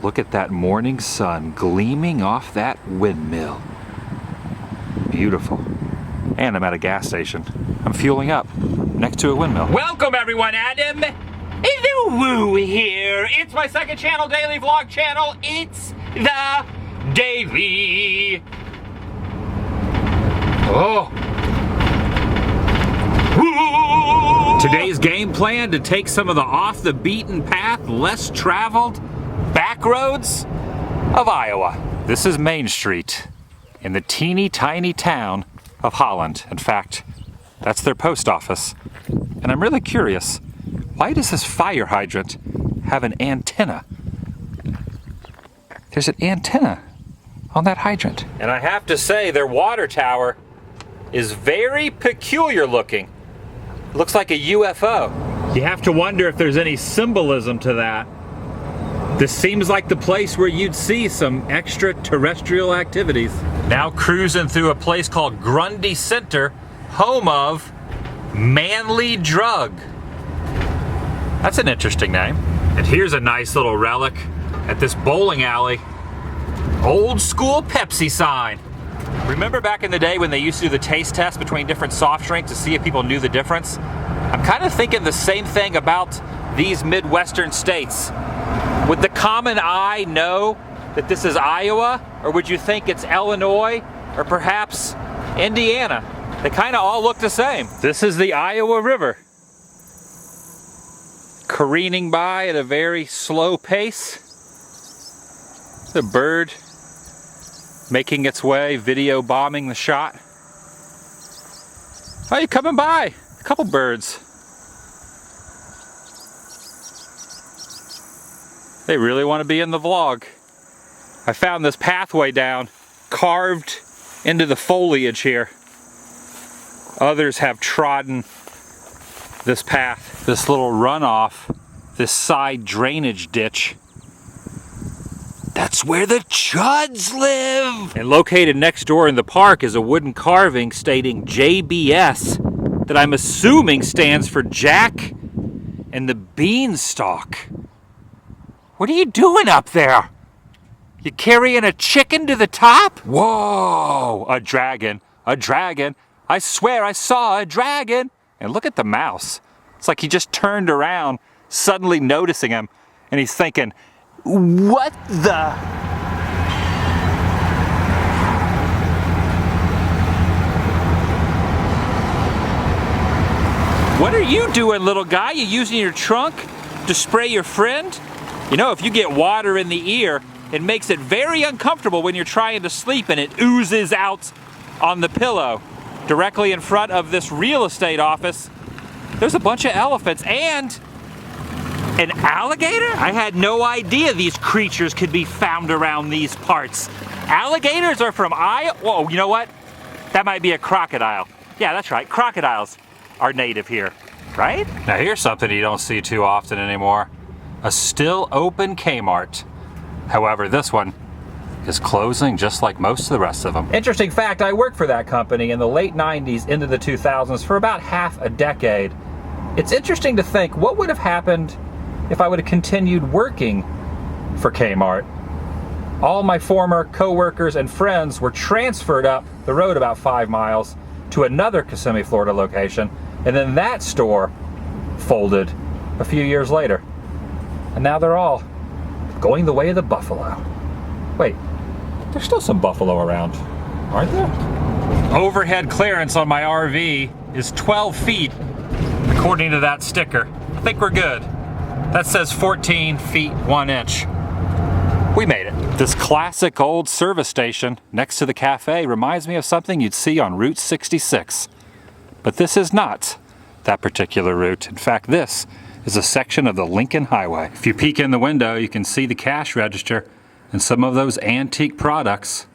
Look at that morning sun gleaming off that windmill. Beautiful. And I'm at a gas station. I'm fueling up next to a windmill. Welcome everyone, Adam. TheDailyWoo here. It's my second channel, daily vlog channel. It's The Daily. Oh. Woo. Today's game plan to take some of the off the beaten path, less traveled back roads of Iowa. This is Main Street in the teeny tiny town of Holland. In fact, that's their post office. And I'm really curious, why does this fire hydrant have an antenna? There's an antenna on that hydrant. And I have to say, their water tower is very peculiar looking. Looks like a UFO. You have to wonder if there's any symbolism to that. This seems like the place where you'd see some extraterrestrial activities. Now cruising through a place called Grundy Center, home of Manly Drug. That's an interesting name. And here's a nice little relic at this bowling alley. Old school Pepsi sign. Remember back in the day when they used to do the taste test between different soft drinks to see if people knew the difference? I'm kind of thinking the same thing about these Midwestern states. Would the common eye know that this is Iowa, or would you think it's Illinois, or perhaps Indiana? They kind of all look the same. This is the Iowa River, careening by at a very slow pace. The bird making its way, video bombing the shot. Oh, you coming by? A couple birds. They really want to be in the vlog. I found this pathway down, carved into the foliage here. Others have trodden this path. This little runoff, this side drainage ditch. That's where the chuds live! And located next door in the park is a wooden carving stating JBS, that I'm assuming stands for Jack and the Beanstalk. What are you doing up there? You carrying a chicken to the top? Whoa! A dragon. A dragon. I swear I saw a dragon. And look at the mouse. It's like he just turned around, suddenly noticing him, and he's thinking, what the? What are you doing, little guy? You using your trunk to spray your friend? You know, if you get water in the ear, it makes it very uncomfortable when you're trying to sleep and it oozes out on the pillow. Directly in front of this real estate office, there's a bunch of elephants and an alligator? I had no idea these creatures could be found around these parts. Alligators are from Iowa. Whoa, you know what? That might be a crocodile. Yeah, that's right. Crocodiles are native here, right? Now here's something you don't see too often anymore. A still open Kmart. However, this one is closing just like most of the rest of them. Interesting fact, I worked for that company in the late 90s into the 2000s for about half a decade. It's interesting to think what would have happened if I would have continued working for Kmart. All my former co-workers and friends were transferred up the road about 5 miles to another Kissimmee, Florida location, and then that store folded a few years later. And now they're all going the way of the buffalo. Wait, there's still some buffalo around, aren't there? Overhead clearance on my RV is 12 feet, according to that sticker. I think we're good. That says 14 feet 1 inch. We made it. This classic old service station next to the cafe reminds me of something you'd see on Route 66. But this is not that particular route. In fact, this is a section of the Lincoln Highway. If you peek in the window, you can see the cash register and some of those antique products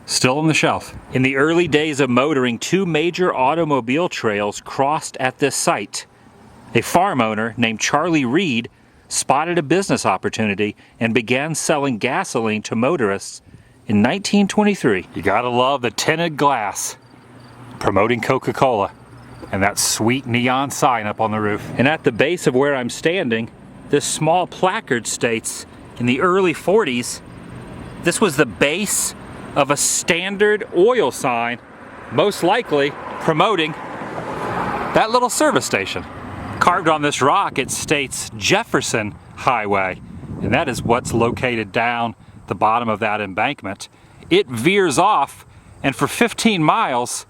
still on the shelf. In the early days of motoring, 2 major automobile trails crossed at this site. A farm owner named Charlie Reed spotted a business opportunity and began selling gasoline to motorists in 1923. You gotta love the tinted glass promoting Coca-Cola and that sweet neon sign up on the roof. And at the base of where I'm standing, this small placard states in the early 40s, this was the base of a standard oil sign, most likely promoting that little service station. Carved on this rock, it states Jefferson Highway, and that is what's located down the bottom of that embankment. It veers off and for 15 miles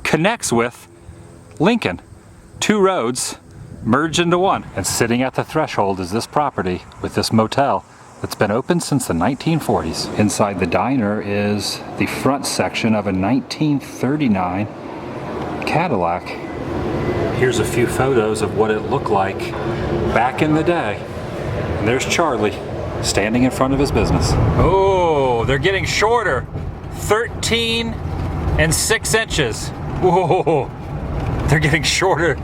connects with Lincoln. Two roads merge into one. And sitting at the threshold is this property with this motel that's been open since the 1940s. Inside the diner is the front section of a 1939 Cadillac. Here's a few photos of what it looked like back in the day. And there's Charlie standing in front of his business. Oh, they're getting shorter. 13 and 6 inches. Whoa, they're getting shorter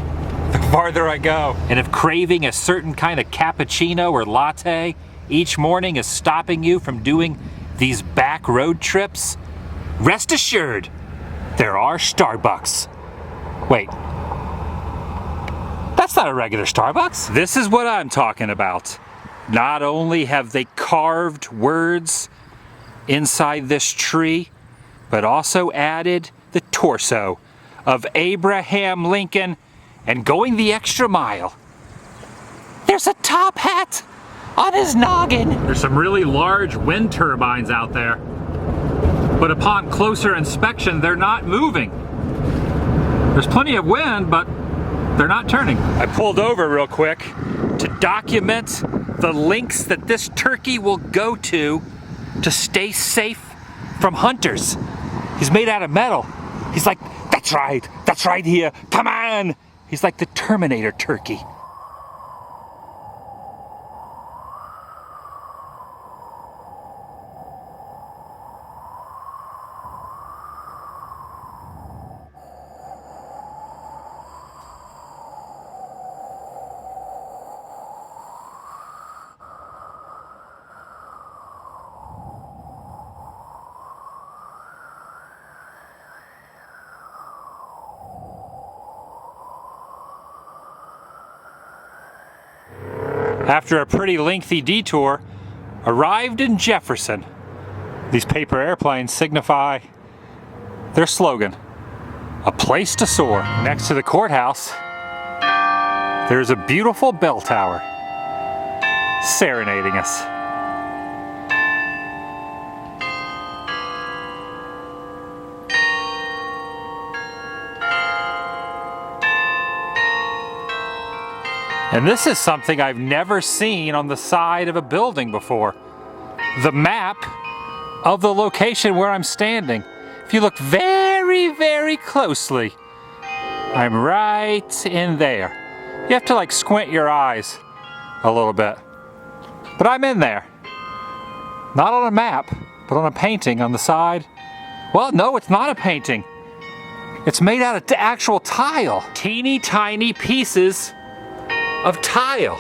the farther I go. And if craving a certain kind of cappuccino or latte each morning is stopping you from doing these back road trips, rest assured, there are Starbucks. Wait, that's not a regular Starbucks. This is what I'm talking about. Not only have they carved words inside this tree, but also added the torso of Abraham Lincoln, and going the extra mile, there's a top hat on his noggin. There's some really large wind turbines out there, but upon closer inspection, they're not moving. There's plenty of wind, but they're not turning. I pulled over real quick to document the lengths that this turkey will go to stay safe from hunters. He's made out of metal. He's like, that's right here, come on. He's like the Terminator turkey. After a pretty lengthy detour, arrived in Jefferson. These paper airplanes signify their slogan, a place to soar. Next to the courthouse, there's a beautiful bell tower serenading us. And this is something I've never seen on the side of a building before. The map of the location where I'm standing. If you look very, very closely, I'm right in there. You have to like squint your eyes a little bit. But I'm in there. Not on a map, but on a painting on the side. Well, no, it's not a painting. It's made out of actual tile. Teeny tiny pieces of tile.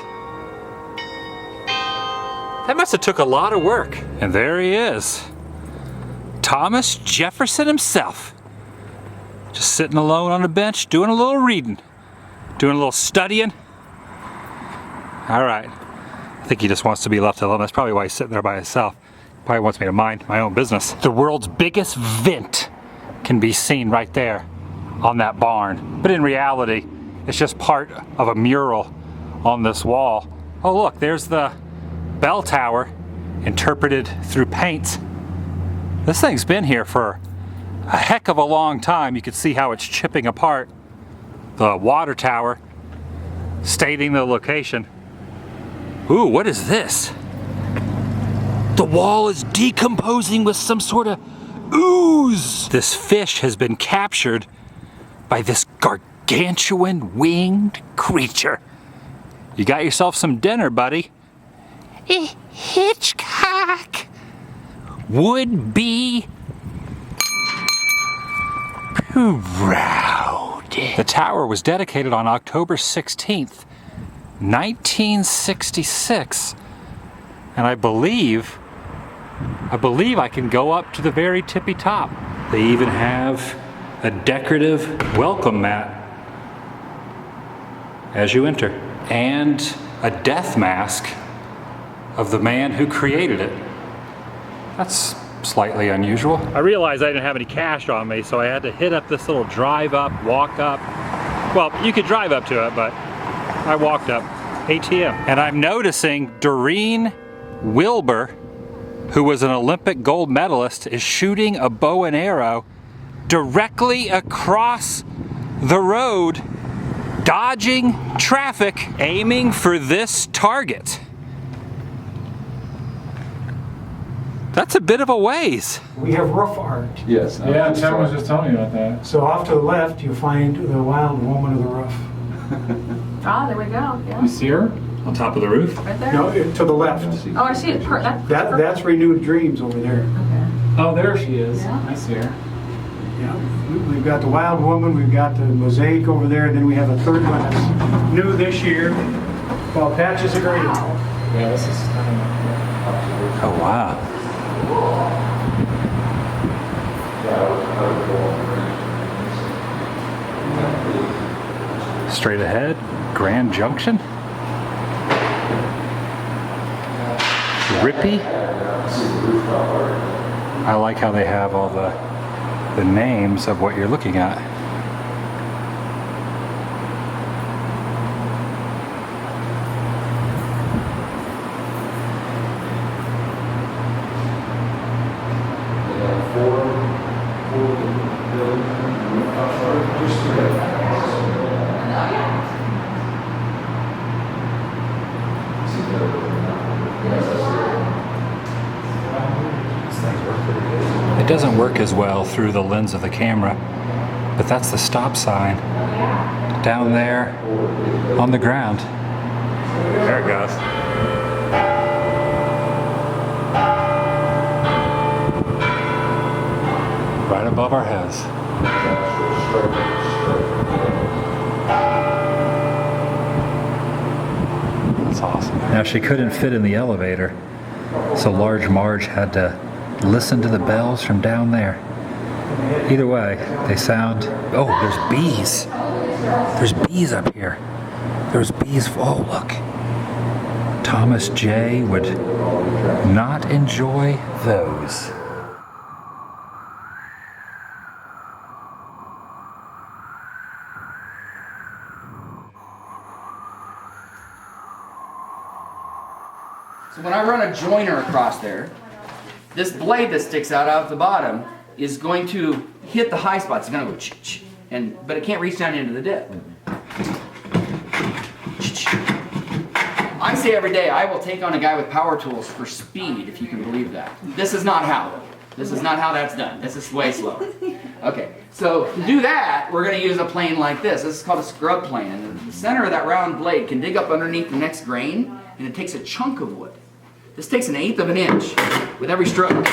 That must have took a lot of work. And there he is, Thomas Jefferson himself, just sitting alone on a bench, doing a little reading, doing a little studying. All right, I think he just wants to be left alone. That's probably why he's sitting there by himself. Probably wants me to mind my own business. The world's biggest vent can be seen right there on that barn. But in reality, it's just part of a mural on this wall. Oh look, there's the bell tower interpreted through paint. This thing's been here for a heck of a long time. You can see how it's chipping apart. The water tower stating the location. Ooh, what is this? The wall is decomposing with some sort of ooze. This fish has been captured by this gargantuan winged creature. You got yourself some dinner, buddy. Hitchcock would be proud. The tower was dedicated on October 16th, 1966. And I believe I can go up to the very tippy top. They even have a decorative welcome mat as you enter. And a death mask of the man who created it. That's slightly unusual. I realized I didn't have any cash on me, so I had to hit up this little drive up, walk up. Well, you could drive up to it, but I walked up. ATM. And I'm noticing Doreen Wilbur, who was an Olympic gold medalist, is shooting a bow and arrow directly across the road, dodging traffic, aiming for this target. That's a bit of a ways. We have roof art. Yes. Yeah, Tim was just telling me about that. So off to the left, you find the wild woman of the roof. Oh, there we go. Yeah. You see her? On top of the roof? Right there? No, to the left. Oh, I see it. That's Renewed Dreams over there. Okay. Oh, there she is. Yeah. I see her. Yeah, we've got the wild woman, we've got the mosaic over there, and then we have a third one that's new this year called Patches of Green. Yeah, this is stunning. Oh, wow. Straight ahead, Grand Junction. Rippy. I like how they have all the names of what you're looking at. It doesn't work as well through the lens of the camera, but that's the stop sign down there on the ground. There it goes. Right above our heads. That's awesome. Now she couldn't fit in the elevator, so Large Marge had to listen to the bells from down there. Either way, they sound... Oh, there's bees. There's bees up here. There's bees. Oh, look. Thomas J. would not enjoy those. So when I run a joiner across there, this blade that sticks out the bottom is going to hit the high spots. It's going to go ch-ch, but it can't reach down into the dip. I say every day, I will take on a guy with power tools for speed, if you can believe that. This is not how. This is not how that's done. This is way slower. Okay, so to do that, we're going to use a plane like this. This is called a scrub plane. And the center of that round blade can dig up underneath the next grain, and it takes a chunk of wood. This takes 1/8 of an inch with every stroke.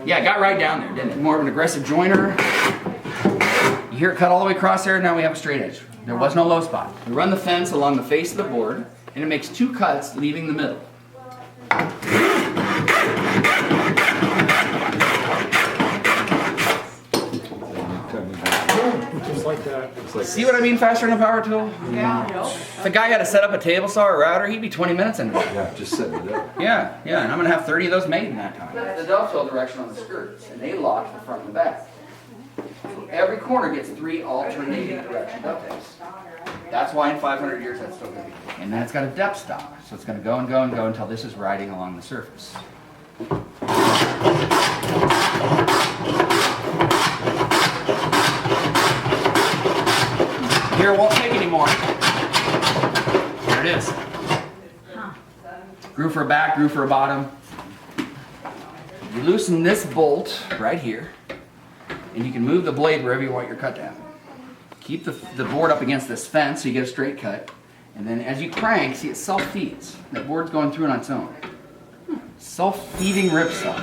Yeah, it got right down there, didn't it? More of an aggressive joiner. You hear it cut all the way across there, now we have a straight edge. There was no low spot. We run the fence along the face of the board, and it makes 2 cuts, leaving the middle. Just like that. See what I mean, faster than a power tool? Yeah. If a guy had to set up a table saw or router, he'd be 20 minutes in it. Yeah, just setting it up. Yeah, and I'm gonna have 30 of those made in that time. The dovetail direction on the skirts, and they lock the front and the back. So every corner gets 3 alternating direction dovetails. That's why in 500 years that's still gonna be. And then it's got a depth stop, so it's gonna go and go and go until this is riding along the surface. Here, it won't take anymore. There it is. Groove for a back, groove for a bottom. You loosen this bolt right here, and you can move the blade wherever you want your cut down. Keep the board up against this fence so you get a straight cut. And then as you crank, see it self-feeds. That board's going through on its own. Self-feeding ripsaw.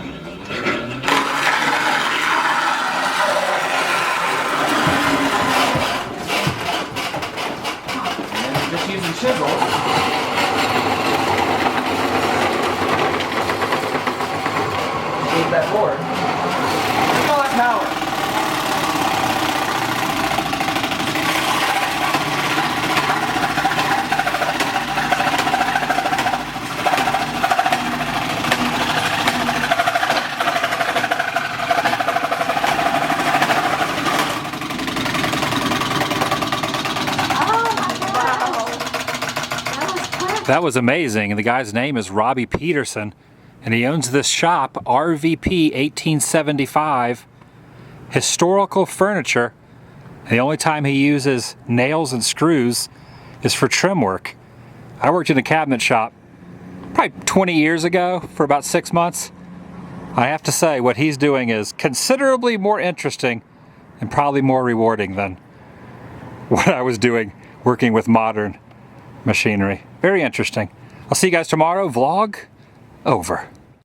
Just using chisels. Move that board. Look at all that power. That was amazing. And the guy's name is Robbie Peterson, and he owns this shop, RVP 1875 Historical Furniture. And the only time he uses nails and screws is for trim work. I worked in a cabinet shop probably 20 years ago for about 6 months. I have to say what he's doing is considerably more interesting and probably more rewarding than what I was doing working with modern machinery. Very interesting. I'll see you guys tomorrow. Vlog over.